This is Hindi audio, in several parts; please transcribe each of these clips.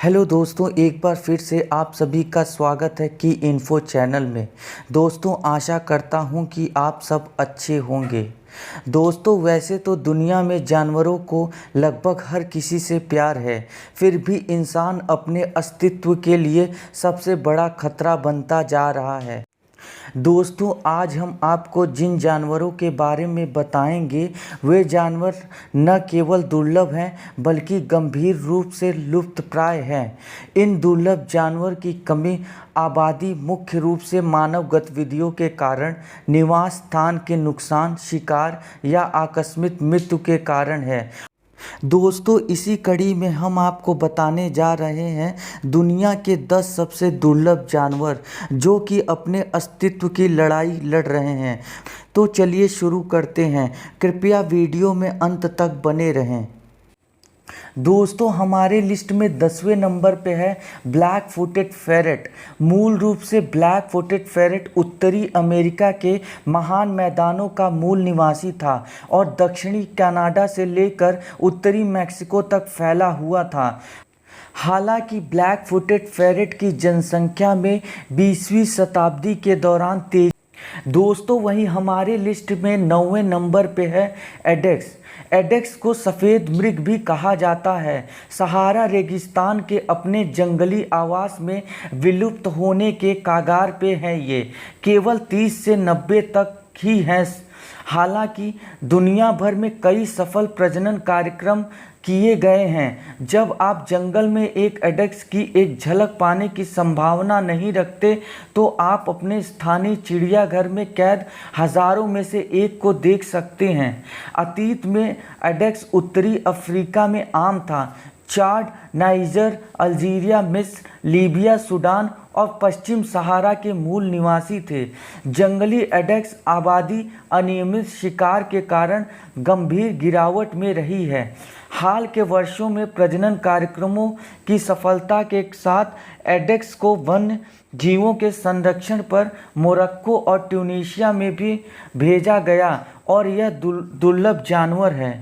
हेलो दोस्तों, एक बार फिर से आप सभी का स्वागत है की इन्फो चैनल में। दोस्तों, आशा करता हूं कि आप सब अच्छे होंगे। दोस्तों, वैसे तो दुनिया में जानवरों को लगभग हर किसी से प्यार है, फिर भी इंसान अपने अस्तित्व के लिए सबसे बड़ा खतरा बनता जा रहा है। दोस्तों, आज हम आपको जिन जानवरों के बारे में बताएंगे वे जानवर न केवल दुर्लभ हैं बल्कि गंभीर रूप से लुप्तप्राय हैं। इन दुर्लभ जानवर की कमी आबादी मुख्य रूप से मानव गतिविधियों के कारण, निवास स्थान के नुकसान, शिकार या आकस्मिक मृत्यु के कारण है। दोस्तों, इसी कड़ी में हम आपको बताने जा रहे हैं दुनिया के 10 सबसे दुर्लभ जानवर जो कि अपने अस्तित्व की लड़ाई लड़ रहे हैं। तो चलिए शुरू करते हैं। कृपया वीडियो में अंत तक बने रहें। दोस्तों, हमारे लिस्ट में 10वें नंबर पे है ब्लैक फुटेड फेरेट। मूल रूप से ब्लैक फुटेड फेरेट उत्तरी अमेरिका के महान मैदानों का मूल निवासी था और दक्षिणी कनाडा से लेकर उत्तरी मैक्सिको तक फैला हुआ था। हालांकि ब्लैक फुटेड फेरेट की जनसंख्या में 20वीं शताब्दी के दौरान तेजी। दोस्तों, वहीं हमारे लिस्ट में 9वें नंबर पे है एडेक्स। एडेक्स को सफ़ेद मृग भी कहा जाता है। सहारा रेगिस्तान के अपने जंगली आवास में विलुप्त होने के कगार पे हैं ये। केवल 30 से 90 तक ही हैं। हालांकि दुनिया भर में कई सफल प्रजनन कार्यक्रम किए गए हैं। जब आप जंगल में एक एडेक्स की एक झलक पाने की संभावना नहीं रखते तो आप अपने स्थानीय चिड़ियाघर में कैद हज़ारों में से एक को देख सकते हैं। अतीत में एडेक्स उत्तरी अफ्रीका में आम था। चाड, नाइजर, अल्जीरिया, मिस्र, लीबिया, सूडान और पश्चिम सहारा के मूल निवासी थे। जंगली एडेक्स आबादी अनियमित शिकार के कारण गंभीर गिरावट में रही है। हाल के वर्षों में प्रजनन कार्यक्रमों की सफलता के साथ एडेक्स को वन्य जीवों के संरक्षण पर मोरक्को और ट्यूनीशिया में भी भेजा गया और यह दुर्लभ जानवर है।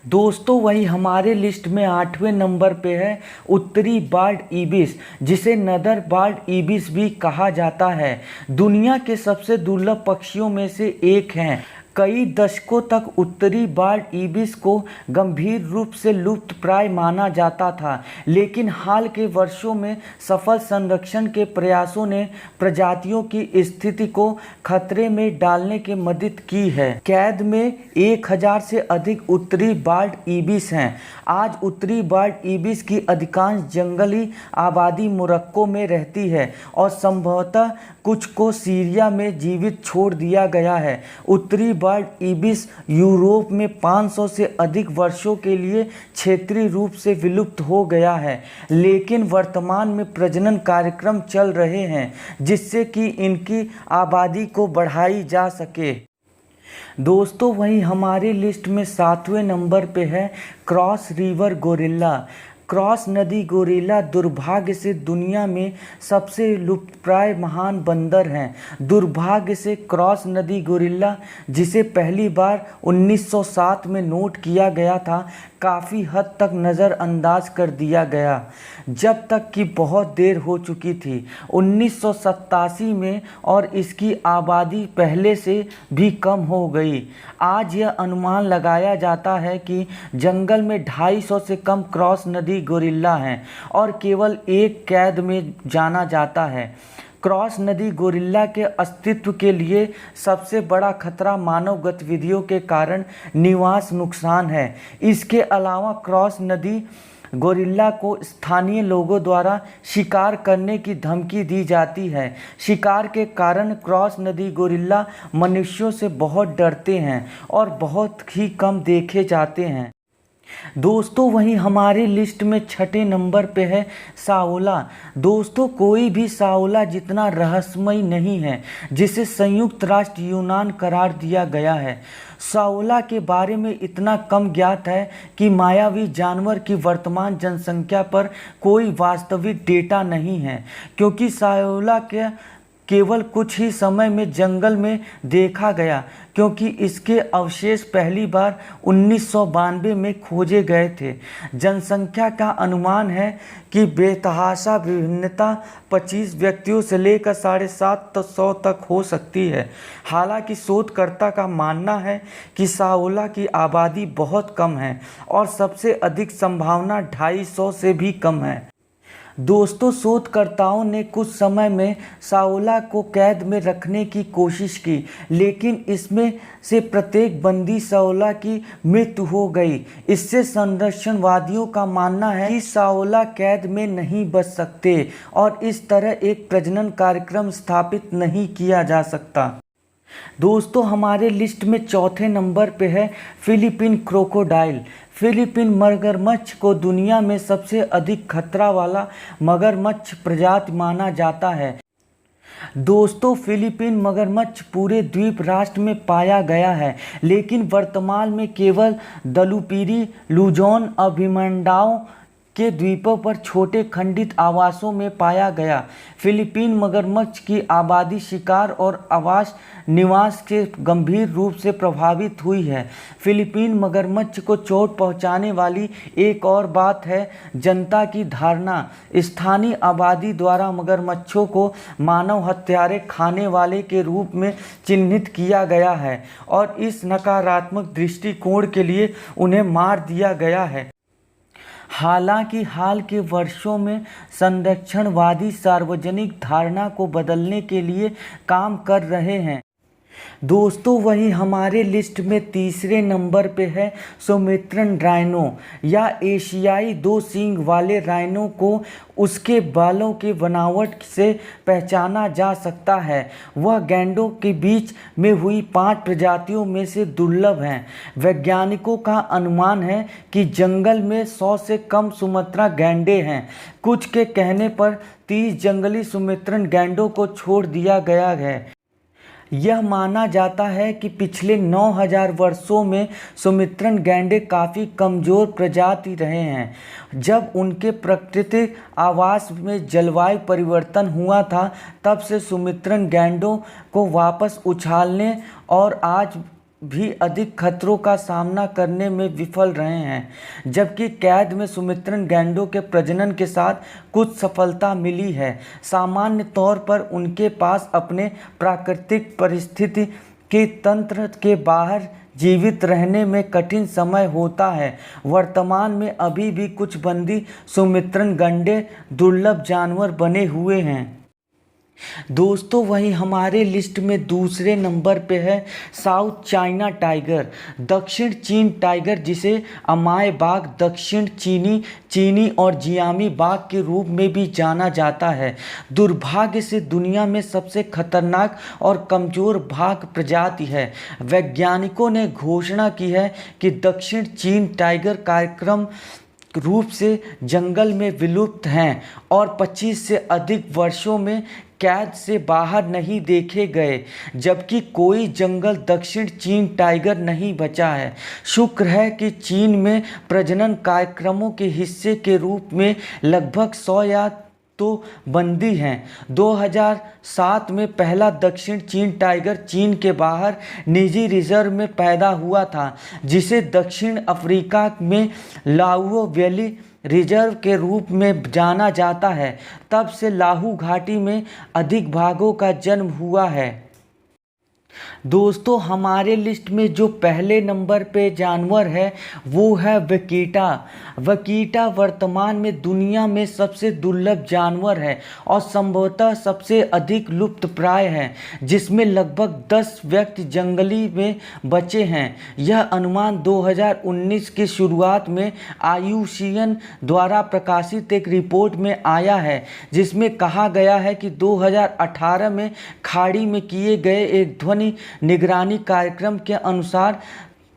दोस्तों, वही हमारे लिस्ट में 8वें नंबर पे है उत्तरी बार्ड इबिस, जिसे नदर बार्ड इबिस भी कहा जाता है। दुनिया के सबसे दुर्लभ पक्षियों में से एक हैं। कई दशकों तक उत्तरी बार्ड इबिस को गंभीर रूप से लुप्तप्राय माना जाता था, लेकिन हाल के वर्षों में सफल संरक्षण के प्रयासों ने प्रजातियों की स्थिति को खतरे में डालने की मदद की है। कैद में 1000 से अधिक उत्तरी बार्ड इबिस हैं। आज उत्तरी बार्ड इबिस की अधिकांश जंगली आबादी मोरक्को में रहती है और संभवतः कुछ को सीरिया में जीवित छोड़ दिया गया है। उत्तरी बार्ड इबिस यूरोप में 500 से अधिक वर्षों के लिए क्षेत्रीय रूप से विलुप्त हो गया है, लेकिन वर्तमान में प्रजनन कार्यक्रम चल रहे हैं जिससे कि इनकी आबादी को बढ़ाई जा सके। दोस्तों, वहीं हमारे लिस्ट में 7वें नंबर पे है क्रॉस रिवर गोरिल्ला। क्रॉस नदी गोरिल्ला दुर्भाग्य से दुनिया में सबसे लुप्तप्राय महान बंदर हैं। दुर्भाग्य से क्रॉस नदी गोरिल्ला, जिसे पहली बार 1907 में नोट किया गया था, काफ़ी हद तक नज़रअंदाज कर दिया गया, जब तक कि बहुत देर हो चुकी थी 1987 में, और इसकी आबादी पहले से भी कम हो गई। आज यह अनुमान लगाया जाता है कि जंगल में 250 से कम क्रॉस नदी गोरिल्ला हैं और केवल एक कैद में जाना जाता है। क्रॉस नदी गोरिल्ला के अस्तित्व के लिए सबसे बड़ा खतरा मानव गतिविधियों के कारण निवास नुकसान है। इसके अलावा क्रॉस नदी गोरिल्ला को स्थानीय लोगों द्वारा शिकार करने की धमकी दी जाती है। शिकार के कारण क्रॉस नदी गोरिल्ला मनुष्यों से बहुत डरते हैं और बहुत ही कम देखे जाते हैं। दोस्तों, वहीं हमारे लिस्ट में 6ठे नंबर पे है साओला। दोस्तों, कोई भी साओला जितना रहस्यमय नहीं है जिसे संयुक्त राष्ट्र यूनान करार दिया गया है। साओला के बारे में इतना कम ज्ञात है कि मायावी जानवर की वर्तमान जनसंख्या पर कोई वास्तविक डेटा नहीं है, क्योंकि साओला के केवल कुछ ही समय में जंगल में देखा गया, क्योंकि इसके अवशेष पहली बार 1992 में खोजे गए थे। जनसंख्या का अनुमान है कि बेतहाशा विभिन्नता 25 व्यक्तियों से लेकर 750 तक हो सकती है। हालांकि शोधकर्ता का मानना है कि साओला की आबादी बहुत कम है और सबसे अधिक संभावना 250 से भी कम है। दोस्तों, शोधकर्ताओं ने कुछ समय में साओला को कैद में रखने की कोशिश की, लेकिन इसमें से प्रत्येक बंदी साओला की मृत्यु हो गई। इससे संरक्षणवादियों का मानना है कि साओला कैद में नहीं बच सकते और इस तरह एक प्रजनन कार्यक्रम स्थापित नहीं किया जा सकता। दोस्तों, हमारे लिस्ट में चौथे नंबर पे है फिलीपीन क्रोकोडाइल। फिलीपीन मगरमच्छ को दुनिया में सबसे अधिक खतरा वाला मगरमच्छ प्रजाति माना जाता है। दोस्तों, फिलीपीन मगरमच्छ पूरे द्वीप राष्ट्र में पाया गया है, लेकिन वर्तमान में केवल दलुपिरी, लुजोन, अभिमंडाओ के द्वीपों पर छोटे खंडित आवासों में पाया गया। फिलीपीन मगरमच्छ की आबादी शिकार और आवास निवास से गंभीर रूप से प्रभावित हुई है। फिलीपीन मगरमच्छ को चोट पहुंचाने वाली एक और बात है जनता की धारणा। स्थानीय आबादी द्वारा मगरमच्छों को मानव हत्यारे खाने वाले के रूप में चिन्हित किया गया है और इस नकारात्मक दृष्टिकोण के लिए उन्हें मार दिया गया है। हालांकि हाल के वर्षों में संरक्षणवादी सार्वजनिक धारणा को बदलने के लिए काम कर रहे हैं। दोस्तों, वहीं हमारे लिस्ट में तीसरे नंबर पे है सुमित्रन राइनो या एशियाई 2 सींग वाले राइनो को उसके बालों के बनावट से पहचाना जा सकता है। वह गैंडों के बीच में हुई 5 प्रजातियों में से दुर्लभ हैं। वैज्ञानिकों का अनुमान है कि जंगल में 100 से कम सुमात्रा गैंडे हैं। कुछ के कहने पर 30 जंगली सुमित्रन गैंडों को छोड़ दिया गया है। यह माना जाता है कि पिछले 9000 वर्षों में सुमित्रन गैंडे काफ़ी कमज़ोर प्रजाति रहे हैं। जब उनके प्राकृतिक आवास में जलवायु परिवर्तन हुआ था, तब से सुमित्रन गैंडों को वापस उछालने और आज भी अधिक खतरों का सामना करने में विफल रहे हैं। जबकि कैद में सुमित्रन गैंडों के प्रजनन के साथ कुछ सफलता मिली है। सामान्य तौर पर उनके पास अपने प्राकृतिक परिस्थिति के तंत्र के बाहर जीवित रहने में कठिन समय होता है। वर्तमान में अभी भी कुछ बंदी सुमित्रन गैंडे दुर्लभ जानवर बने हुए हैं। दोस्तों, वहीं हमारे लिस्ट में दूसरे नंबर पे है साउथ चाइना टाइगर, दक्षिण चीन टाइगर, जिसे अमाय बाघ, दक्षिण चीनी और जियामी बाघ के रूप में भी जाना जाता है। दुर्भाग्य से दुनिया में सबसे खतरनाक और कमज़ोर बाघ प्रजाति है। वैज्ञानिकों ने घोषणा की है कि दक्षिण चीन टाइगर कार्यक्रम रूप से जंगल में विलुप्त हैं और 25 से अधिक वर्षों में कैद से बाहर नहीं देखे गए, जबकि कोई जंगल दक्षिण चीन टाइगर नहीं बचा है। शुक्र है कि चीन में प्रजनन कार्यक्रमों के हिस्से के रूप में लगभग 100 या तो बंदी हैं। 2007 में पहला दक्षिण चीन टाइगर चीन के बाहर निजी रिजर्व में पैदा हुआ था, जिसे दक्षिण अफ्रीका में लाओ वैली रिजर्व के रूप में जाना जाता है। तब से लाहू घाटी में अधिक बाघों का जन्म हुआ है। दोस्तों, हमारे लिस्ट में जो पहले नंबर पे जानवर है वो है वकीटा। वकीटा वर्तमान में दुनिया में सबसे दुर्लभ जानवर है और संभवतः सबसे अधिक लुप्त प्राय है, जिसमें लगभग 10 व्यक्ति जंगली में बचे हैं। यह अनुमान 2019 की शुरुआत में IUCN द्वारा प्रकाशित एक रिपोर्ट में आया है, जिसमें कहा गया है कि 2018 में खाड़ी में किए गए एक ध्वनि निगरानी कार्यक्रम के अनुसार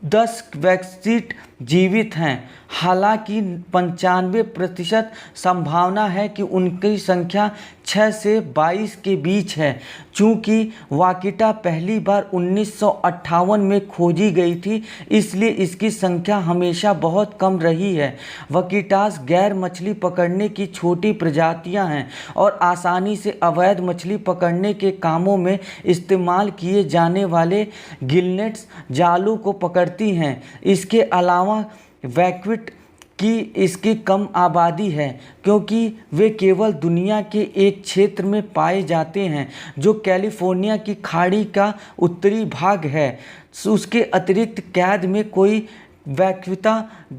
10 वैक्सीट जीवित हैं। हालांकि 95% संभावना है कि उनकी संख्या 6 से 22 के बीच है। चूँकि वाकिटा पहली बार 1958 में खोजी गई थी, इसलिए इसकी संख्या हमेशा बहुत कम रही है। वाकिटास गैर मछली पकड़ने की छोटी प्रजातियां हैं और आसानी से अवैध मछली पकड़ने के कामों में इस्तेमाल किए जाने वाले गिलनेट्स जालों को पकड़ती हैं। इसके अलावा वैक्विट की इसकी कम आबादी है क्योंकि वे केवल दुनिया के एक क्षेत्र में पाए जाते हैं जो कैलिफोर्निया की खाड़ी का उत्तरी भाग है। उसके अतिरिक्त कैद में कोई वैक्विता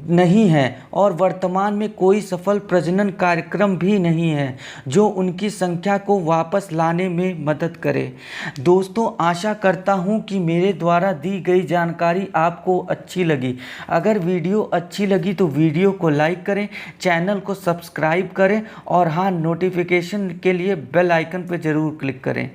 नहीं है और वर्तमान में कोई सफल प्रजनन कार्यक्रम भी नहीं है जो उनकी संख्या को वापस लाने में मदद करे। दोस्तों, आशा करता हूं कि मेरे द्वारा दी गई जानकारी आपको अच्छी लगी। अगर वीडियो अच्छी लगी तो वीडियो को लाइक करें, चैनल को सब्सक्राइब करें और हाँ, नोटिफिकेशन के लिए बेल आइकन पर ज़रूर क्लिक करें।